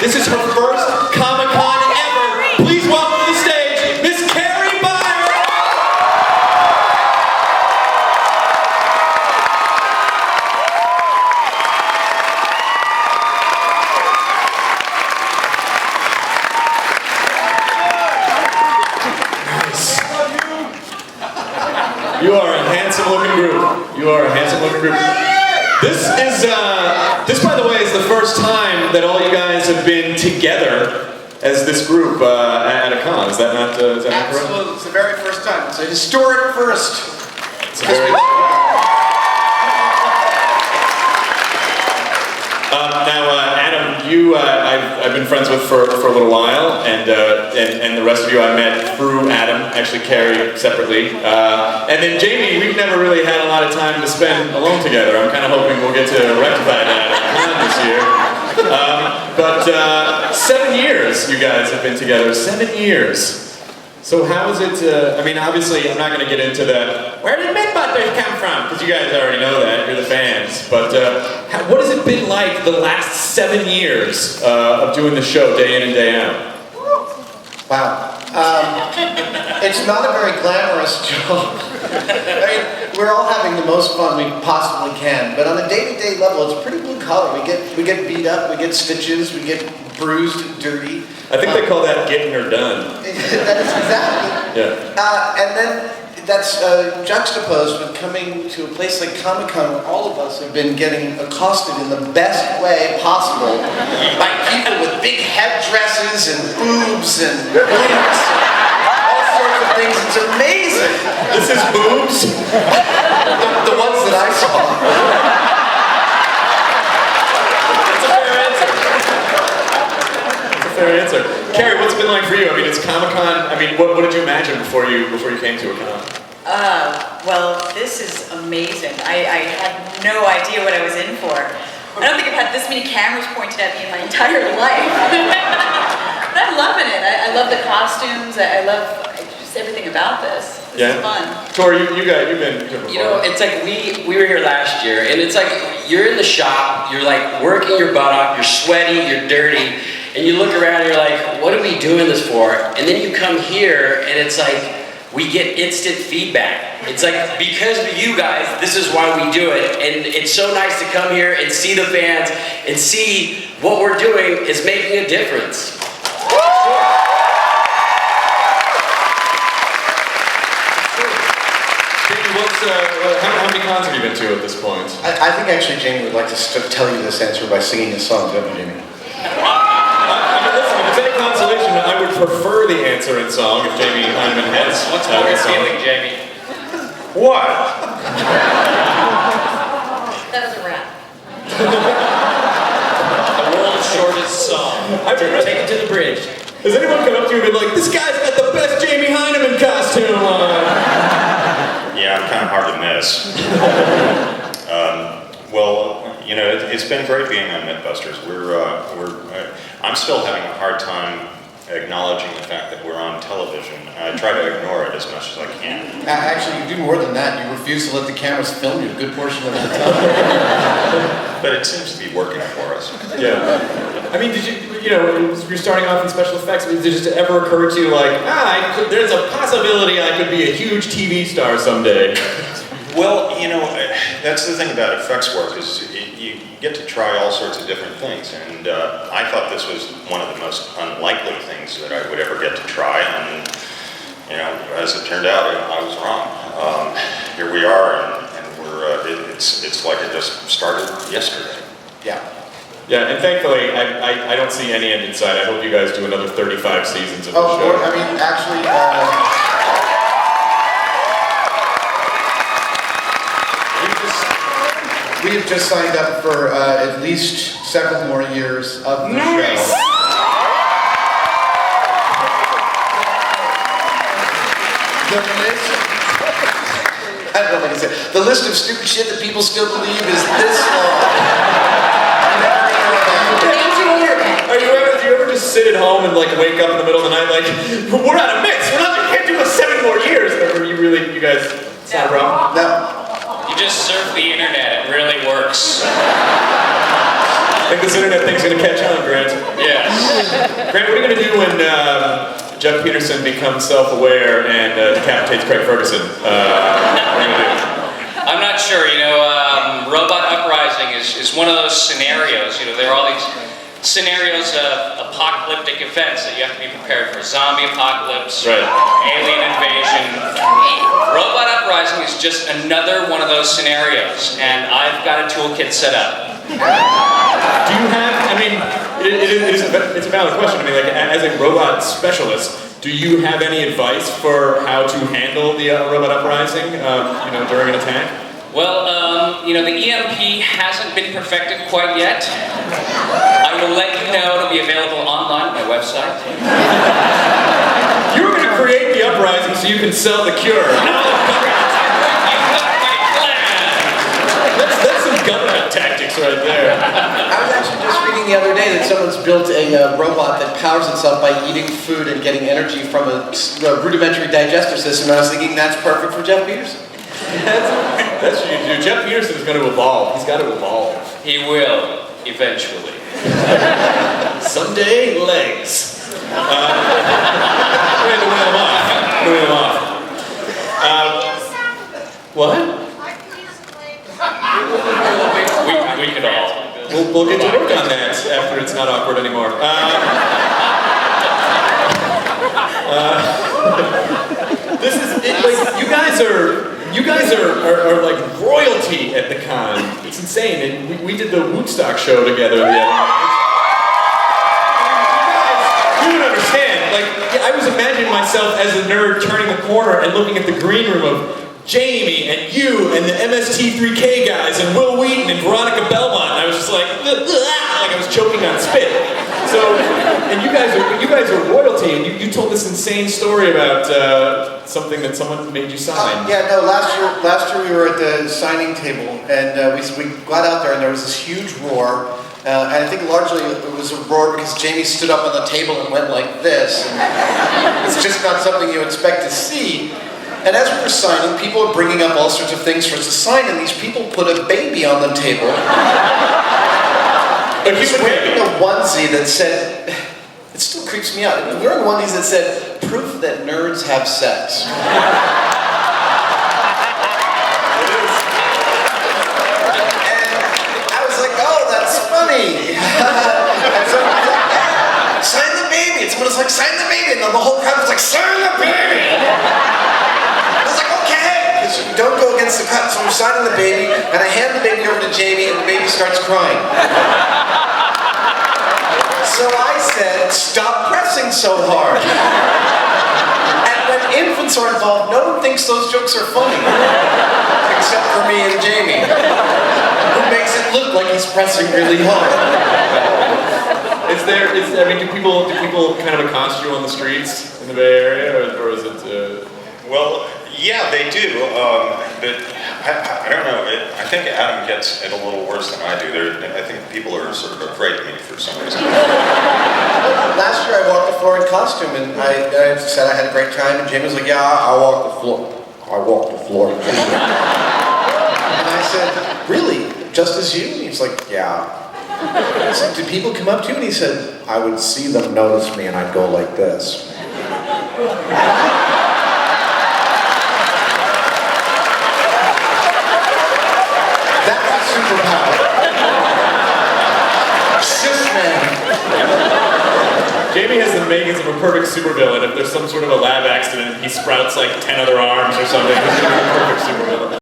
This is her first Comic-Con ever. Please welcome to the stage, Miss Kari Byron! Nice. You are a handsome-looking group. You are a handsome-looking group. This, by the way, is the first time that all you guys have been together as this group at a con. Is that not correct? Absolutely. It's the very first time. It's a historic first. It's a very... Now, Adam, you I've been friends with for a little while, and the rest of you I met through Adam, actually Kari separately, and then Jamie. We've never really had a lot of time to spend alone together. I'm kind of hoping we'll get to rectify that at the con this year. But 7 years you guys have been together. 7 years. So how is it, I mean, obviously I'm not going to get into the, where did Mythbusters come from? Because you guys already know that, you're the fans. But what has it been like the last 7 years of doing the show day in and day out? Wow. It's not a very glamorous job. I mean, we're all having the most fun we possibly can, but on a day-to-day level, it's pretty blue collar. We get beat up, we get stitches, we get bruised and dirty. I think they call that getting her done. That is exactly. Yeah. And then that's juxtaposed with coming to a place like Comic-Con where all of us have been getting accosted in the best way possible by people with big headdresses and boobs and wigs and all sorts of things. It's amazing. This is boobs? The ones that I saw. Fair answer. Kari, what's it been like for you? I mean, it's Comic-Con. I mean, what did you imagine before you came to a con? Well, this is amazing. I had no idea what I was in for. I don't think I've had this many cameras pointed at me in my entire life. But I'm loving it. I love the costumes. I love just everything about this. This is fun. Tori, you've been before. You know, it's like we were here last year, and it's like you're in the shop, you're like working your butt off, you're sweaty, you're dirty, and you look around and you're like, what are we doing this for? And then you come here and it's like, we get instant feedback. It's like, because of you guys, this is why we do it. And it's so nice to come here and see the fans and see what we're doing is making a difference. How many cons have you been to at this point? I think actually Jamie would like to tell you this answer by singing a song, don't you, Jamie? Listen, if it's any consolation, I would prefer the answer in song if Jamie Hyneman has. What's more feeling, Jamie? What? That was a wrap. The world's shortest song. Take it to the bridge. Has anyone come up to you and been like, this guy's got the best Jamie Hyneman costume on? Yeah, I'm kind of hard to miss. Well, you know, it's been great being on Mythbusters. I'm still having a hard time acknowledging the fact that we're on television. I try to ignore it as much as I can. Actually, you do more than that. You refuse to let the cameras film you a good portion of the time. But it seems to be working for us. Yeah. I mean, did you know, you're starting off in special effects, did it just ever occur to you like, there's a possibility I could be a huge TV star someday? Well, you know, that's the thing about effects work is you get to try all sorts of different things, and I thought this was one of the most unlikely things that I would ever get to try, and you know, as it turned out, I was wrong. Here we are, and we're it's like it just started yesterday. Yeah. Yeah, and thankfully, I don't see any end in sight. I hope you guys do another 35 seasons of the show. I mean, actually, we have just signed up for at least several more years of the show. I don't know what I can say. The list of stupid shit that people still believe is this long. Do you ever just sit at home and like wake up in the middle of the night like, we're out of mix, we can't do this 7 more years? Or you guys, it's not a problem? No. You just surf the internet, it really works. I think this internet thing's gonna catch on, Grant. Yes. Grant, what are you gonna do when Jeff Peterson becomes self-aware and decapitates Craig Ferguson? What are you gonna do? I'm not sure, Robot Uprising is one of those scenarios, there are all these scenarios of apocalyptic events that you have to be prepared for. Zombie apocalypse, Right. alien invasion. Robot Uprising is just another one of those scenarios, and I've got a toolkit set up. Do you have, it's a valid question. As a robot specialist, do you have any advice for how to handle the robot uprising, during an attack? Well, the EMP hasn't been perfected quite yet. I will let you know. It'll be available online on my website. You were going to create the uprising so you can sell the cure. That's some government tactics right there. I was actually just reading the other day that someone's built a robot that powers itself by eating food and getting energy from a rudimentary digestive system. And I was thinking that's perfect for Jeff Peterson. That's what you do. Jeff Peterson is going to evolve. He's got to evolve. He will, eventually. Someday, legs. We're going to win them off. What? We could all. We'll get to work on that after it's not awkward anymore. This is it, you guys are like royalty at the con. It's insane. And we did the Woodstock show together the other night. You don't understand. I was imagining myself as a nerd turning the corner and looking at the green room of Jamie and you and the MST3K guys and Will Wheaton and Veronica Belmont. And I was just like I was choking on spit. So, and you guys are royalty, and you told this insane story about something that someone made you sign. Last year we were at the signing table, and we got out there, and there was this huge roar. And I think largely it was a roar because Jamie stood up on the table and went like this. And it's just not something you expect to see. And as we were signing, people were bringing up all sorts of things for us to sign, and these people put a baby on the table. And he's wearing a onesie that said, it still creeps me out, he was wearing onesies that said, proof that nerds have sex. And I was like, oh, that's funny. And so I was like, yeah, sign the baby. And someone was like, sign the baby. And the whole crowd was like, sign the baby. I was like, okay. Because you don't go against the cut. So I'm signing the baby, and I hand the baby over to Jamie, and the baby starts crying. So I said, stop pressing so hard. And when infants are involved, no one thinks those jokes are funny. Except for me and Jamie, who makes it look like he's pressing really hard. Do people kind of accost you on the streets in the Bay Area, or is it? Well, yeah, they do, but I don't know. I think Adam gets it a little worse than I do. I think people are sort of afraid of me for some reason. Last year I walked the floor in costume, and I said I had a great time, and Jamie was like, yeah, I walked the floor. And I said, really? Just as you? And he's like, yeah. I said, did people come up to you? And he said, I would see them notice me, and I'd go like this. That's a superpower. Cis-man. Jamie has the makings of a perfect supervillain. If there's some sort of a lab accident, he sprouts like 10 other arms or something. He's gonna be a perfect supervillain.